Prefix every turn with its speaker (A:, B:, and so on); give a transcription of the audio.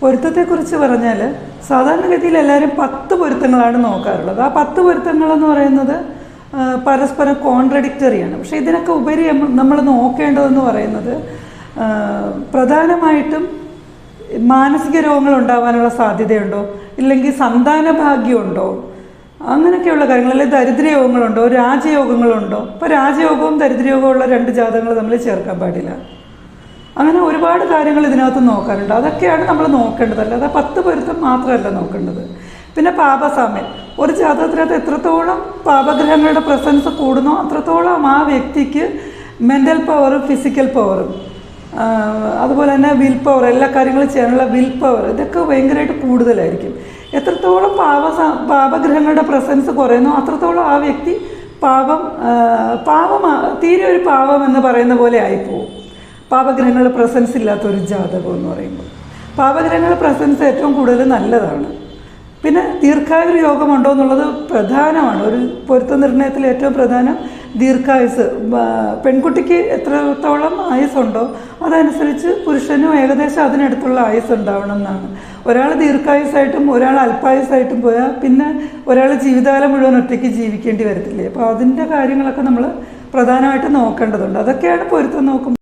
A: പൊരുത്തത്തെക്കുറിച്ച് പറഞ്ഞാൽ സാധാരണഗതിയിൽ എല്ലാവരും 10 പൊരുത്തങ്ങളാണ് നോക്കാറുള്ളത്. ആ 10 പൊരുത്തങ്ങളെന്ന് പറയുന്നത് പരസ്പരം കോൺട്രഡിക്റ്ററിയാണ്. പക്ഷേ ഇതിനൊക്കെ ഉപരി നമ്മൾ നോക്കേണ്ടതെന്ന് പറയുന്നത് പ്രധാനമായിട്ടും മാനസിക രോഗങ്ങൾ ഉണ്ടാകാനുള്ള സാധ്യതയുണ്ടോ, ഇല്ലെങ്കിൽ സന്താന ഭാഗ്യമുണ്ടോ, അങ്ങനെയൊക്കെയുള്ള കാര്യങ്ങൾ, അല്ലെങ്കിൽ ദരിദ്രയോഗങ്ങളുണ്ടോ, രാജയോഗങ്ങളുണ്ടോ. ഇപ്പോൾ രാജയോഗവും ദരിദ്രയോഗമുള്ള 2 ജാതകങ്ങൾ നമ്മൾ ചേർക്കാൻ പാടില്ല. അങ്ങനെ ഒരുപാട് കാര്യങ്ങൾ ഇതിനകത്ത് നോക്കാറുണ്ട്. അതൊക്കെയാണ് നമ്മൾ നോക്കേണ്ടത്, അല്ലാതെ 10 പൊരുത്തം മാത്രമല്ല നോക്കേണ്ടത്. പിന്നെ പാപസാമ്യം, ഒരു ജാതകത്തിനകത്ത് എത്രത്തോളം പാപഗ്രഹങ്ങളുടെ പ്രസൻസ് കൂടുന്നോ അത്രത്തോളം ആ വ്യക്തിക്ക് മെൻ്റൽ പവറും ഫിസിക്കൽ പവറും അതുപോലെ തന്നെ വിൽ പവർ, എല്ലാ കാര്യങ്ങളും ചെയ്യാനുള്ള വിൽ പവർ, ഇതൊക്കെ ഭയങ്കരമായിട്ട് കൂടുതലായിരിക്കും. എത്രത്തോളം പാപഗ്രഹങ്ങളുടെ പ്രസൻസ് കുറയുന്നോ അത്രത്തോളം ആ വ്യക്തി തീരെ ഒരു പാവം എന്ന് പറയുന്ന പോലെ ആയിപ്പോവും. പാപഗ്രഹങ്ങളുടെ പ്രസൻസ് ഇല്ലാത്തൊരു ജാതകം എന്ന് പറയുമ്പോൾ പാപഗ്രഹങ്ങളുടെ പ്രസൻസ് ഏറ്റവും കൂടുതൽ നല്ലതാണ്. പിന്നെ ദീർഘായുർ യോഗമുണ്ടോ എന്നുള്ളത് പ്രധാനമാണ്. ഒരു പൊരുത്ത നിർണ്ണയത്തിൽ ഏറ്റവും പ്രധാനം ദീർഘായുസ്. പെൺകുട്ടിക്ക് എത്രത്തോളം ആയുസ്സുണ്ടോ അതനുസരിച്ച് പുരുഷനും ഏകദേശം അതിനടുത്തുള്ള ആയുസ് ഉണ്ടാവണം എന്നാണ്. ഒരാൾ ദീർഘായുസായിട്ടും ഒരാൾ അല്പായുസായിട്ടും പോയാൽ പിന്നെ ഒരാൾ ജീവിതകാലം മുഴുവൻ ഒറ്റയ്ക്ക് ജീവിക്കേണ്ടി വരത്തില്ലേ. അപ്പോൾ അതിൻ്റെ കാര്യങ്ങളൊക്കെ നമ്മൾ പ്രധാനമായിട്ട് നോക്കേണ്ടതുണ്ട്. അതൊക്കെയാണ് പൊരുത്തം നോക്കുമ്പോൾ